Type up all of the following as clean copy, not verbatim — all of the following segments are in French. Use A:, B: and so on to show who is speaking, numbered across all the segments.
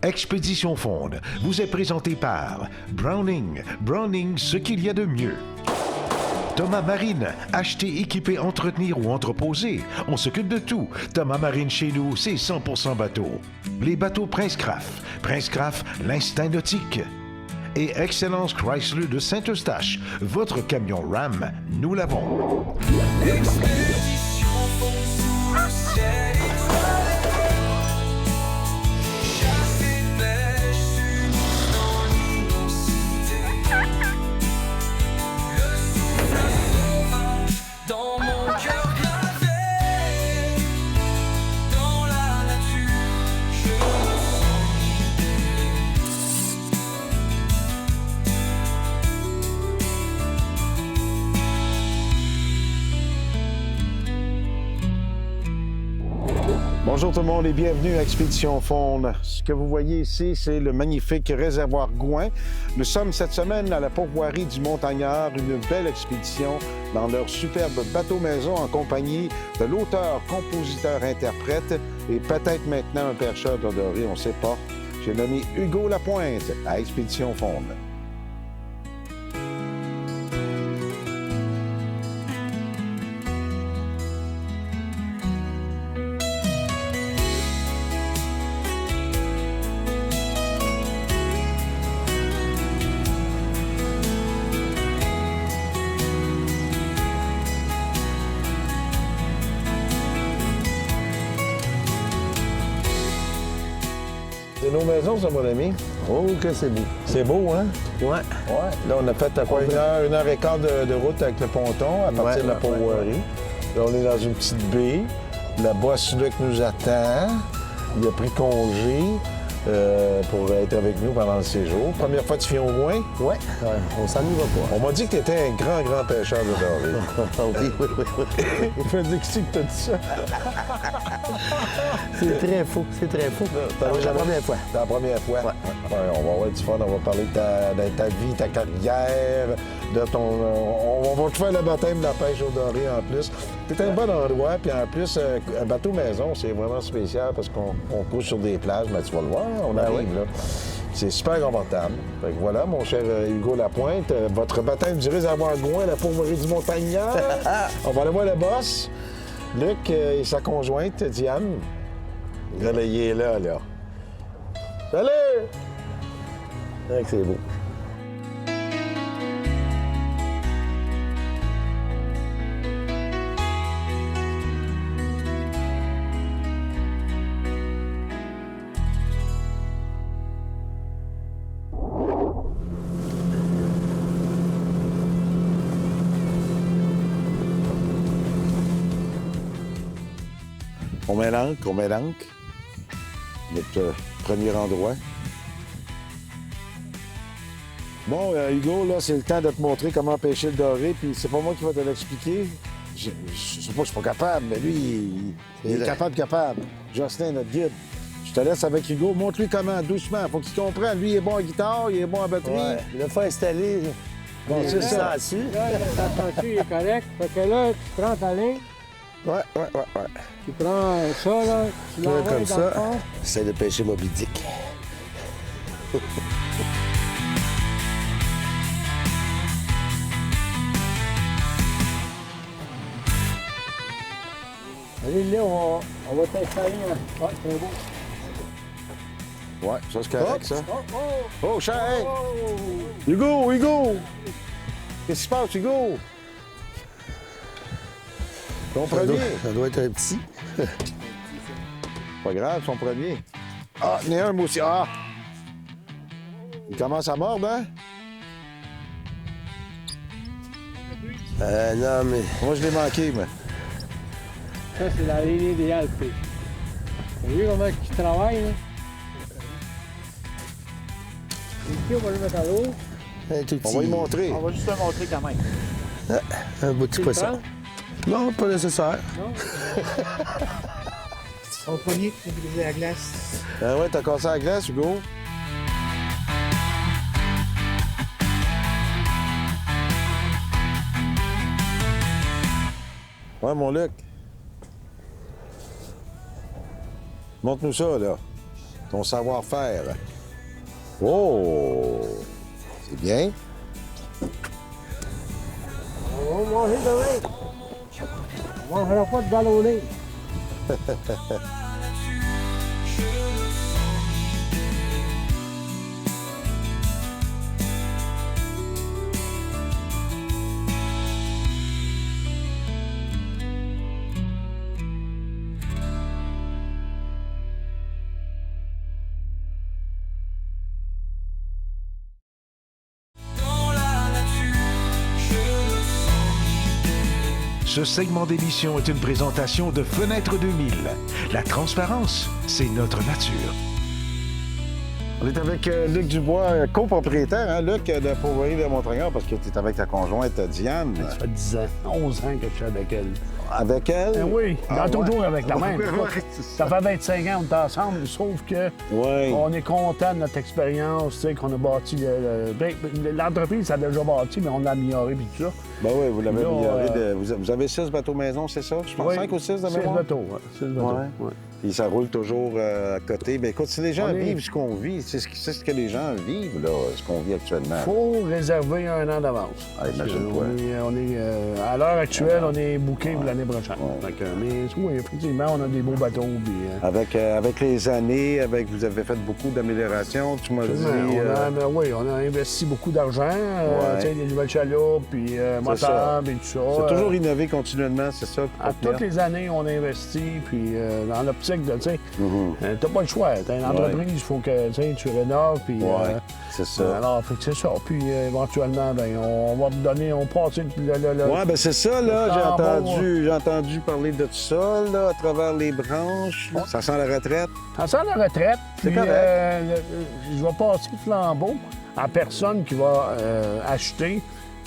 A: Expédition Fonde vous est présenté par Browning. Browning, ce qu'il y a de mieux. Thomas Marine, acheter, équiper, entretenir ou entreposer. On s'occupe de tout. Thomas Marine chez nous, c'est 100% bateau. Les bateaux Prince Craft. Prince Craft, l'instinct nautique. Et Excellence Chrysler de Saint-Eustache. Votre camion Ram, nous l'avons.
B: Expédition Fonde sous le ciel étoilé. Chasse et pêche unis dans l'immensité. Le souffle sauvage dans mon cœur gravé. Dans la nature, je me sens libéré.
C: Bonjour tout le monde et bienvenue à Expédition Fonde. Ce que vous voyez ici, c'est le magnifique réservoir Gouin. Nous sommes cette semaine à la pourvoirie du Montagnard, une belle expédition dans leur superbe bateau-maison en compagnie de l'auteur, compositeur, interprète et peut-être maintenant un pêcheur de doré, on ne sait pas. J'ai nommé Hugo Lapointe à Expédition Fonde. C'est nos maisons, ça, mon ami. Oh, que c'est beau. C'est beau, hein?
D: Ouais.
C: Ouais. Là, on a fait à quoi? Une heure et quart de route avec le ponton à partir de la pourvoirie. Là, on est dans une petite baie. La boss Luc nous attend. Il a pris congé pour être avec nous pendant le séjour. Première fois que tu viens au moins?
D: Ouais. On s'ennuie pas.
C: On m'a dit que tu étais un grand pêcheur de doré.
D: Oui.
C: Il m'a dit que tu as dit ça.
D: C'est très faux. C'est la première fois.
C: C'est la première fois?
D: Ouais.
C: Ouais, on va avoir du fun, on va parler de ta vie, ta carrière, de ton... On va te faire le baptême de la pêche au doré en plus. C'est un bon endroit, puis en plus, un bateau maison, c'est vraiment spécial parce qu'on couche sur des plages, mais tu vas le voir, on arrive là. C'est super confortable. Fait que voilà, mon cher Hugo Lapointe, votre baptême du réservoir Gouin, la pourvoirie du Montagnard. On va aller voir le boss, Luc et sa conjointe, Diane. Là, il est là. Salut!
D: C'est beau.
C: On met l'ancre. Notre premier endroit. Bon, Hugo, là, c'est le temps de te montrer comment pêcher le doré, puis c'est pas moi qui va te l'expliquer. Je sais pas que je suis pas capable, mais lui, il est capable. Jocelyn, notre guide. Je te laisse avec Hugo. Montre-lui comment, doucement. Faut qu'il comprenne. Lui, il est bon en guitare, il est bon en batterie.
D: Ouais. Le faire installer.
C: Bon, c'est ça.
D: Dessus.
E: Là, ta tenue il est correct. Fait que là, tu prends ta ligne,
C: Ouais.
E: tu prends ça, là, tu l'envoies
D: comme
E: dans
D: ça.
E: le fond.
D: C'est de pêcher Moby Dick.
E: Allez, là, on va t'installer. Ouais, c'est beau.
C: Ouais, ça, c'est correct, ça.
E: Oh,
C: Oh, cher! Hey! Hugo! Qu'est-ce qui se passe, Hugo? Ton premier.
D: Ça doit être un petit.
C: Pas grave, son premier. Ah, il y en a un, moi aussi. Ah! Il commence à mordre, hein?
D: Non, mais...
C: Moi, je l'ai manqué, mais...
E: ça, c'est la ligne idéale, pêche. T'as vu comment tu travailles, là? Ici, on va le mettre à l'eau.
D: Un tout petit.
C: On va lui montrer.
E: On va juste te montrer quand même.
D: Un beau petit
E: Tu le
D: poisson.
E: prends?
D: Non, pas nécessaire.
E: Non?
F: Son poignet, tu as brisé la glace.
C: Ah ouais, t'as cassé la glace, Hugo? Ouais, mon Luc. Montre-nous ça, là. ton savoir-faire. Oh! C'est bien.
E: On va manger demain. On mangera pas de ballonné.
A: Ce segment d'émission est une présentation de Fenêtre 2000. La transparence, c'est notre nature.
C: On est avec Luc Dubois, copropriétaire, hein, Luc, de la Pourvoirie de Montagnard, parce que tu es avec ta conjointe Diane.
G: Ça fait 10 ans, 11 ans que je suis avec elle.
C: Avec elle?
G: Oui,
C: Ah,
G: toujours
C: ouais.
G: avec la même.
C: Ouais,
G: Écoute,
C: c'est
G: ça fait 25 ans qu'on est ensemble, sauf que
C: Oui.
G: on est content de notre expérience, tu sais, qu'on a bâti l'entreprise, ça a déjà bâti, mais on l'a amélioré puis tout ça.
C: Ben oui, vous l'avez
G: Là,
C: amélioré. Vous avez 6 bateaux maison, c'est ça? Je pense
G: Oui,
C: 5 ou 6 de
G: 6
C: mémoire?
G: bateaux, ouais, 6 bateaux.
C: Ouais.
G: Ouais.
C: Et ça roule toujours à côté. Mais écoute, si les gens
G: On est-
C: vivent ce qu'on vit, c'est ce que les gens vivent, là, ce qu'on vit actuellement.
G: Faut réserver un an d'avance.
C: Ah,
G: Parce que
C: imagine-toi.
G: à l'heure actuelle, on est booké pour l'année prochaine.
C: Ouais.
G: Fait que, mais oui, effectivement, on a des beaux bateaux. Puis,
C: Avec les années, vous avez fait beaucoup d'améliorations, tu m'as dit.
G: oui, on a investi beaucoup d'argent,
C: Ouais.
G: tu sais, des nouvelles chaloupes, puis
C: ça.
G: moteurs, et tout ça.
C: C'est toujours innover continuellement, c'est ça?
G: À toutes les années, on investit, puis dans l'optique de, tu sais,
C: Mhm.
G: t'as pas le choix. T'as une entreprise, il faut que tu rénoves, puis...
C: Ouais, c'est ça.
G: alors, fait que c'est ça. Puis éventuellement, ben, on va te donner, on passe le...
C: Oui, ben c'est ça, là.
G: Le
C: J'ai entendu parler de tout ça, là, à travers les branches. là. Ça sent la retraite.
G: Ça sent la retraite.
C: C'est
G: Puis,
C: correct.
G: je vais passer le flambeau à personne qui va acheter,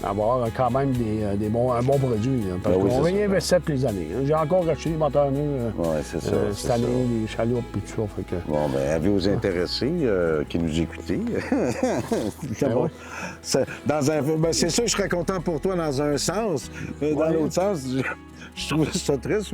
G: avoir quand même un bon produit. Là, parce
C: Ben oui,
G: qu'on
C: c'est ça.
G: réinvestit toutes les années. J'ai encore acheté des moteurs neufs
C: Oui, c'est ça. c'est
G: cette année,
C: ça.
G: des chaloupes et tout ça. Fait que...
C: Bon, ben, avis aux intéressés qui nous écoutaient.
G: oui.
C: C'est sûr que je serais content pour toi dans un sens. Mais dans l'autre sens, je trouve ça triste.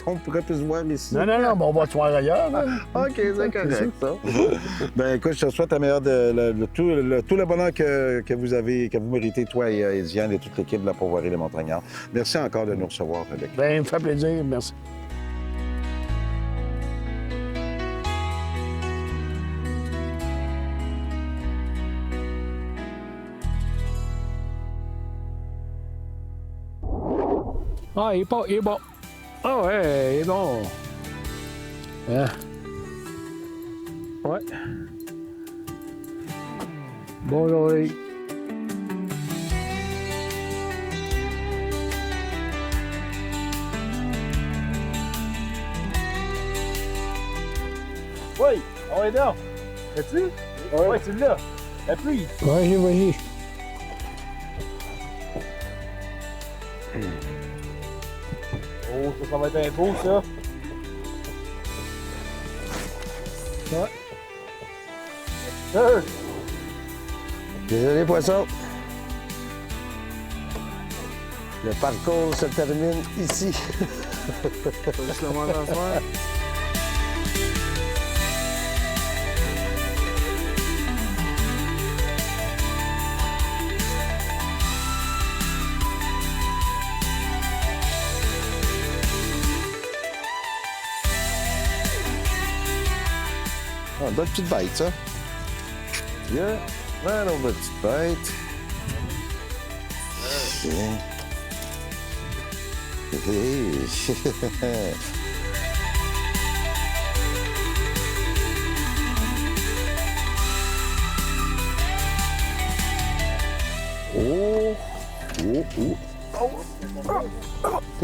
C: On pourrait plus se voir ici.
G: Non, bon, on va te voir ailleurs. Là.
C: OK, c'est correct, ça. Ben écoute, je te souhaite la meilleure tout le bonheur que vous méritez, toi et Diane et toute l'équipe de la Pourvoirie des Montagnards. Merci encore de nous recevoir, Luc.
G: Ben, me fait plaisir, merci. Ah, il est bon. Ah ouais, il est bon. Hein? Ouais. Bon, Laurie.
H: Oui, on est là. Es-tu? Oui, tu l'as. Appuie.
G: Vas-y.
H: Oh, ça va être un beau, ça.
G: Ouais.
H: Sir.
D: Désolé, poisson. Le parcours se termine ici.
H: Juste le moment d'en
C: Ah, une bonne petite bête, ça. Yeah. Ouais, une bonne petite bête. Bien. Hey. Oh!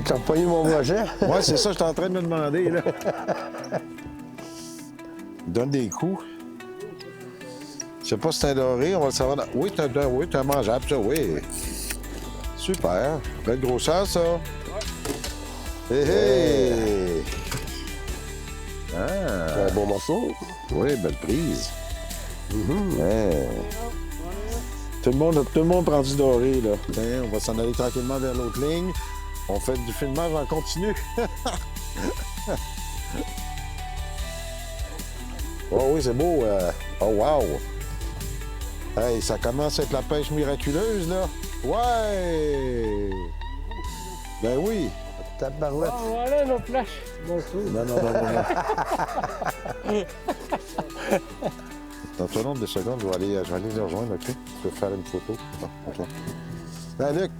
D: T'as repogné mon brochet?
C: Ouais, c'est ça, j'étais en train de me demander, là. Il donne des coups. Je sais pas si c'est un doré, on va le savoir. Oui, c'est un mangeable, ça, oui. Super. Belle grosseur, ça. Hé, hé! Ah!
D: C'est un bon morceau.
C: Oui, belle prise. Ouais. Tout le monde prend du doré, là. Tiens, on va s'en aller tranquillement vers l'autre ligne. On fait du filmage en continu. Oh oui, c'est beau. Oh, wow! Hey, ça commence à être la pêche miraculeuse, là. Ouais! Ben oui!
D: Tabarouette.
E: Ah, voilà nos flashs. Bon,
C: Non. Dans ton nombre de secondes, je vais aller les rejoindre, OK? Je vais faire une photo. Bon, OK. Ben, Luc!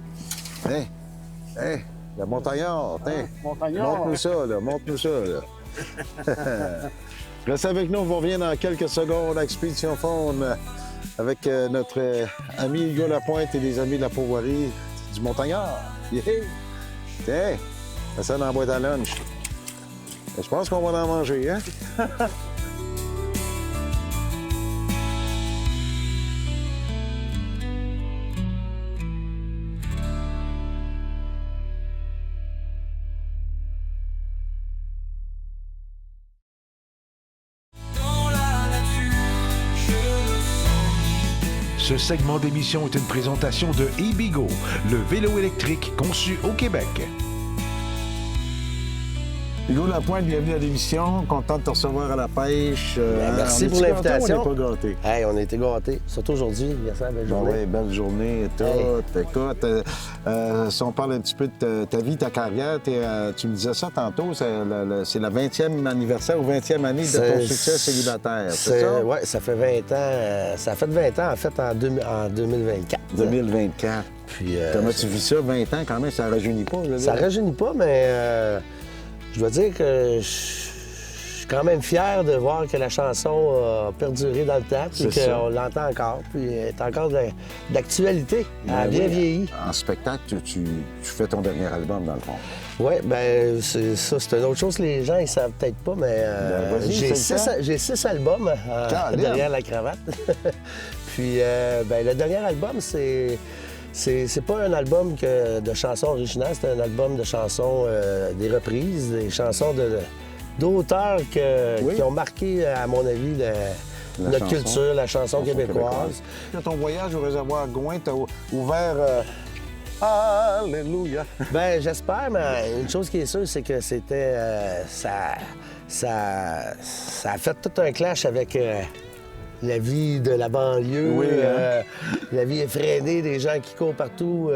C: Hey! Le montagnard! Hey.
G: Montagnard.
C: Montre-nous ça, là. Montre-nous ça, là. Reste avec nous, on revient dans quelques secondes à Expédition Faune avec notre ami Hugo Lapointe et les amis de la Pauvoirie du Montagnard. Yeah! Tiens, mets ça dans la boîte à lunch. Je pense qu'on va en manger, hein?
B: Dans la nature, je le sens.
A: Ce segment d'émission est une présentation de Ebigo, le vélo électrique conçu au Québec.
C: Hugo Lapointe, bienvenue à l'émission. Content de te recevoir à la pêche.
D: Merci
C: on
D: pour
C: est-tu
D: l'invitation.
C: gâtés ou on n'est pas gâtés?
D: Hey, on a été gâtés. Surtout aujourd'hui. Merci à la belle
C: Bon,
D: journée.
C: oui, belle journée. Tout. Écoute, si on parle un petit peu de ta vie, ta carrière, tu me disais ça tantôt, c'est la 20e anniversaire ou 20e année de ton succès célibataire, c'est ça?
D: Oui, ça fait 20 ans. Ça a fait 20 ans, en fait, en 2024.
C: 2024.
D: Puis,
C: Comment tu vis ça, 20 ans quand même, ça ne rajeunit pas, je veux
D: ça
C: dire?
D: rajeunit pas, mais je dois dire que je suis quand même fier de voir que la chanson a perduré dans le temps, puis
C: C'est ça.
D: qu'on l'entend encore, puis elle est encore d'actualité. Elle a bien vieilli.
C: En spectacle, tu fais ton dernier album, dans le fond.
D: Oui, bien, c'est une autre chose que les gens ne savent peut-être pas, mais
C: vas-y,
D: j'ai 6 albums
C: Calme.
D: derrière la cravate. Puis, ben, le dernier album, c'est pas un album de chansons originales, c'est un album de chansons, des reprises, des chansons d'auteurs qui ont marqué, à mon avis, notre
C: chanson.
D: culture, la chanson québécoise.
C: Ton voyage au réservoir Gouin t'a ouvert... Alléluia!
D: Ben j'espère, mais une chose qui est sûre, c'est que c'était... ça a fait tout un clash avec la vie de la banlieue,
C: Oui, hein?
D: la vie effrénée des gens qui courent partout.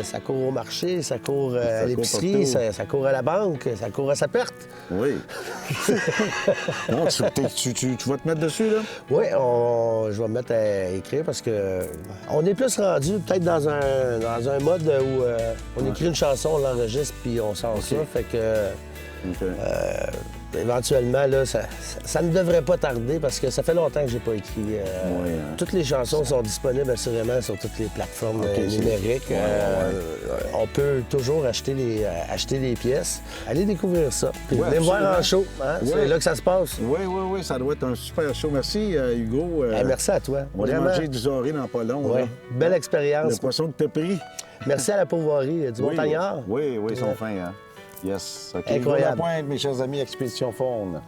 D: Ça court au marché, ça court à
C: court
D: l'épicerie,
C: partout.
D: ça court à la banque, ça court à sa perte.
C: Oui. Non, tu vas te mettre dessus, là?
D: Oui, je vais me mettre à écrire parce que on est plus rendu peut-être dans un mode où on écrit une chanson, on l'enregistre puis on sort ça. Fait que éventuellement, là, ça ne devrait pas tarder parce que ça fait longtemps que j'ai pas écrit. Toutes les chansons sont disponibles assurément sur toutes les plateformes numériques. On peut toujours acheter les pièces. Allez découvrir ça. Puis venez me voir en show. Hein? C'est là que ça se passe.
C: Oui, ça doit être un super show. Merci, Hugo.
D: Merci à toi.
C: On va
D: Vraiment.
C: manger du zoré dans pas long.
D: Ouais.
C: là.
D: Belle
C: Le
D: expérience.
C: poisson que t'as pris.
D: Merci à la Pauvoirie du Montagnard.
C: Oui, ils sont fins, hein? Yes. OK.
D: Incroyable.
C: Hugo Lapointe, mes chers amis, Expédition Faune.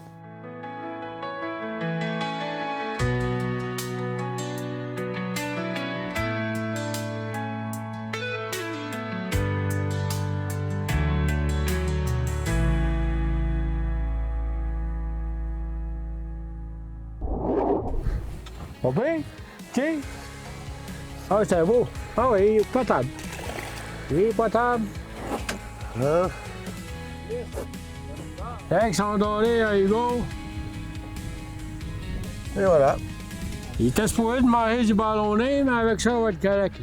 E: Pas bien? OK? Ah, c'est beau. Ah oui, potable. Oui, potable.
D: Hein?
E: Avec son doré à Hugo.
D: Et voilà.
E: Il était supposé de manger du ballonné, mais avec ça, on va être correct.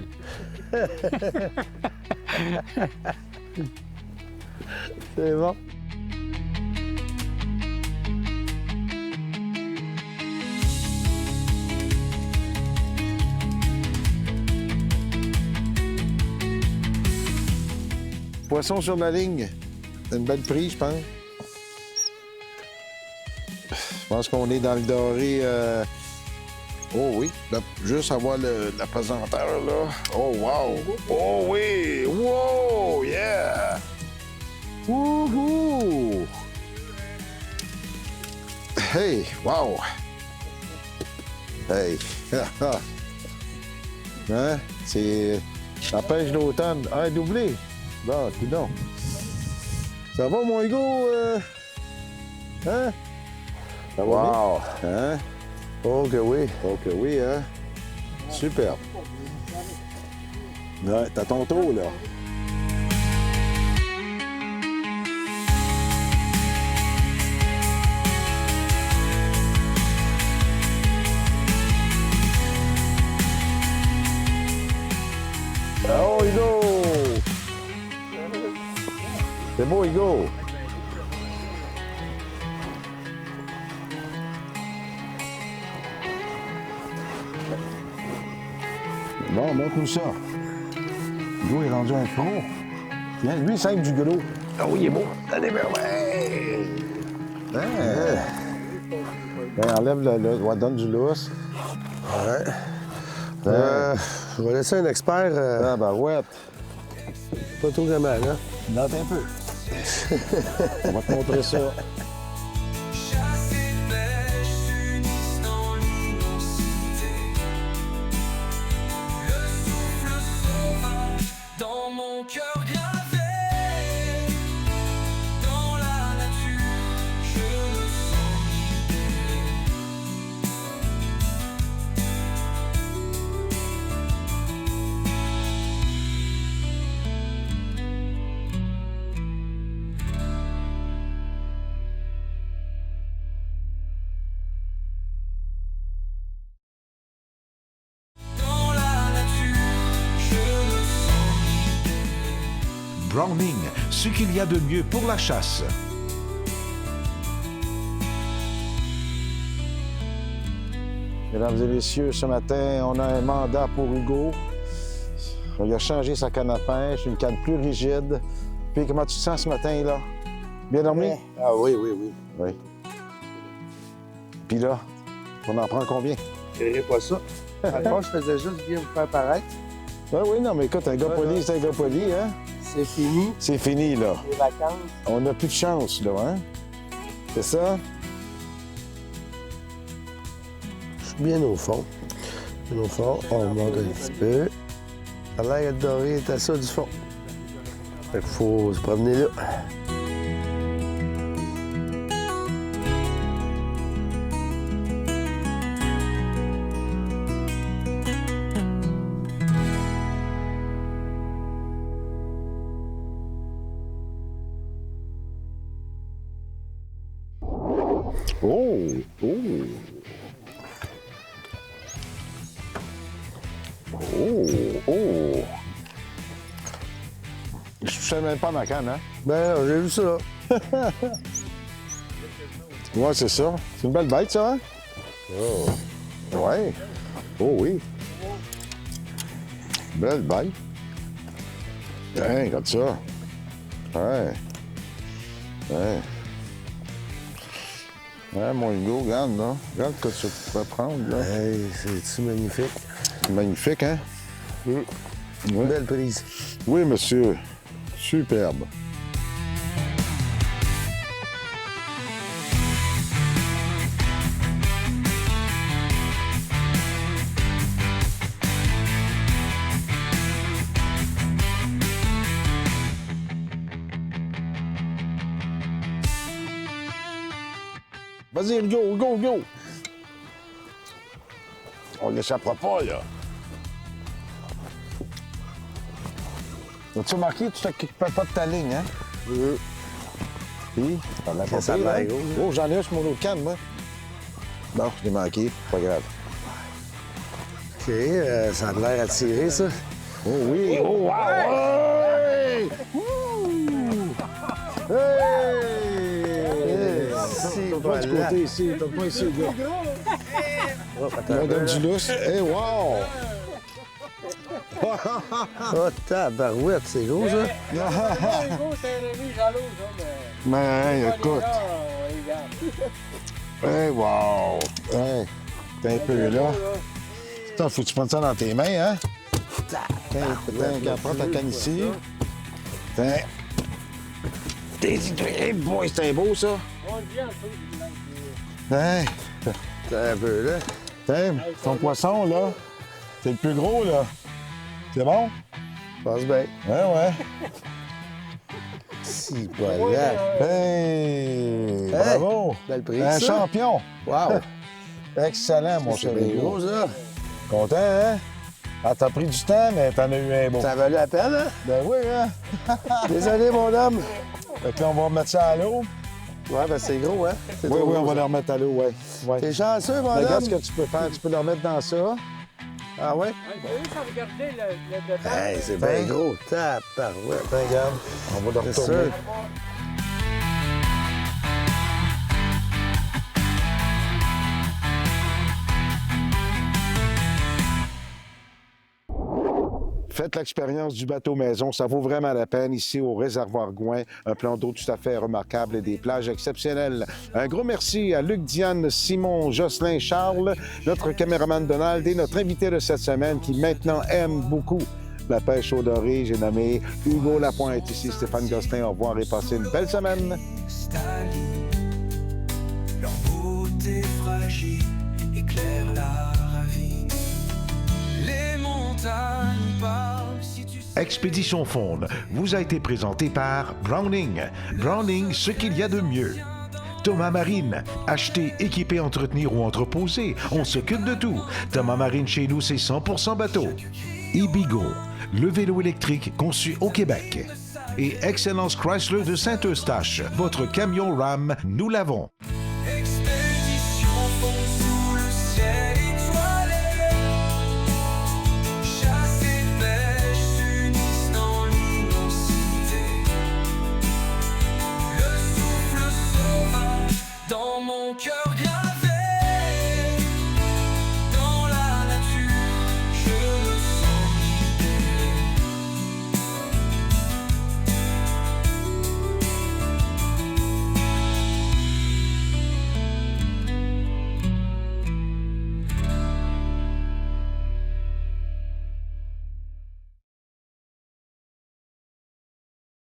D: C'est bon.
C: Poisson sur la ligne. Une belle prise, je pense. Je pense qu'on est dans le doré. Oh oui, là, juste avoir la pesanteur, là. Oh, wow! Oh oui! Wow! Yeah! Wouhou! Hey! Wow! Hey! Hein? C'est la pêche d'automne. Ah, doublé! Bon, dis donc. Ça va, mon Hugo? Hein? Ça va
I: Wow!
C: bien? Hein?
I: Oh que oui!
C: Oh que oui, hein? Super. Ouais, t'as ton tour, là. Oh, Hugo! C'est beau, Hugo! Bon, montre-nous ça. Hugo est rendu un pro. Tiens, lui, il saigne du gros.
D: Ah oui, il est beau. Allez, ben ouais.
C: Ben, enlève le donne du lousse.
D: Ouais. Je vais laisser un expert.
C: Ah, barouette.
D: Pas trop de mal, hein?
C: Note un peu. On va te montrer ça.
B: Chasse et pêche s'unissent dans l'immensité. Le souffle sauvage dans mon cœur gravé. Dans la nature, je me sens libéré. Dans la nature, je me sens libéré.
A: Browning, ce qu'il y a de mieux pour la chasse.
C: Mesdames et messieurs, ce matin, on a un mandat pour Hugo. Il a changé sa canne à pêche, une canne plus rigide. Puis comment tu te sens ce matin, là? Bien dormi?
I: Ah oui, oui, oui.
C: Oui. Puis là, on en prend combien?
I: Je dirais pas ça. À la fois, je faisais juste bien vous faire paraître.
C: Oui, oui, non, mais écoute, un gars poli, c'est un gars poli, hein?
I: C'est fini,
C: C'est fini, là.
I: les vacances.
C: On n'a plus de chance, là, hein? C'est ça?
D: Je suis bien au fond. Bien au fond, on monte un petit peu. Ça a l'air d'être doré, t'as ça du fond. Fait qu'il faut se promener là.
C: Oh! Oh! Oh! Oh! Je touchais même pas ma canne, hein?
D: Ben, non, j'ai vu ça.
C: Ouais, c'est ça. C'est une belle bête, ça, hein?
D: Oh.
C: Ouais. Oh oui. Belle bête. Hein, regarde ça. Ouais. Ouais. Ouais, mon Hugo, regarde, là. Regarde ce que tu peux prendre, là.
D: Hey, c'est-tu magnifique?
C: Magnifique, hein?
D: Une
C: Ouais.
D: belle prise.
C: Oui, monsieur. Superbe. Vas-y, Hugo, Hugo, Hugo! On l'échappera pas, là. As-tu remarqué, tu t'occupais pas de ta ligne, hein? Puis, t'en as pas
D: Ça
C: pris,
D: a
C: là?
D: l'air gros,
C: Oh, j'en ai un sur mon autre canne, moi. Bon, je l'ai manqué, pas grave.
D: OK, ça a l'air attiré, ça.
C: Oh oui! Oh, wow! Hey! Hey!
D: Si,
C: Tourne-toi du
D: voilà.
C: côté ici, tourne-toi ici, gars.
D: Oh, attends
C: Là,
D: un peu,
C: donne
D: là.
C: du lousse. Hey, wow!
D: Oh, tabarouette, c'est gros, ça.
C: Mais, écoute. Hey, wow! Hey, t'es un peu là. Attends, faut que tu prennes ça dans tes mains, hein? Tiens, prends ta canne ici. Tiens. Hey, boy, c'est un beau, ça. Tiens,
D: Attends un peu, là.
C: tiens, ton poisson, là. C'est le plus gros, là. C'est bon?
D: Je pense bien.
C: Ouais, ouais.
D: Si, voilà.
C: Hey! Bravo!
D: Belle prise,
C: Un
D: ça.
C: champion!
D: Wow!
C: Excellent, mon
D: C'est
C: cher
D: bien
C: Hugo.
D: gros, ça.
C: Content, hein? Ah, t'as pris du temps, mais t'en as eu un beau.
D: Ça a valu la peine, hein?
C: Ben oui, hein?
D: Désolé, mon homme.
C: Fait que là, on va remettre ça à l'eau.
D: Ouais, ben c'est gros, hein? C'est
C: Oui,
D: trop
C: oui, on
D: gros,
C: va le remettre à l'eau, ouais. Ouais.
D: T'es chanceux, mon
C: Regarde ce
D: homme.
C: que tu peux faire. Tu peux le remettre dans ça.
D: Ah ouais?
E: Juste à regarder le dedans.
D: Hey, c'est bien gros. Tabarouette, hein, regarde.
C: On va le
D: C'est
C: retourner.
D: sûr.
C: Faites l'expérience du bateau maison, ça vaut vraiment la peine ici au réservoir Gouin. Un plan d'eau tout à fait remarquable et des plages exceptionnelles. Un gros merci à Luc, Diane, Simon, Jocelyn, Charles, notre caméraman Donald et notre invité de cette semaine qui maintenant aime beaucoup la pêche au doré. J'ai nommé Hugo Lapointe. Ici Stéphane Gosselin. Au revoir et passez une belle semaine.
B: Leur beauté fragile éclaire la ravine. Les montagnes parlent si tu sais.
A: Expédition Faune vous a été présenté par Browning. Browning, ce qu'il y a de mieux. Thomas Marine, acheter, équiper, entretenir ou entreposer, on s'occupe de tout. Thomas Marine chez nous, c'est 100% bateau. Ibigo, le vélo électrique conçu au Québec. Et Excellence Chrysler de Saint-Eustache, votre camion RAM, nous l'avons.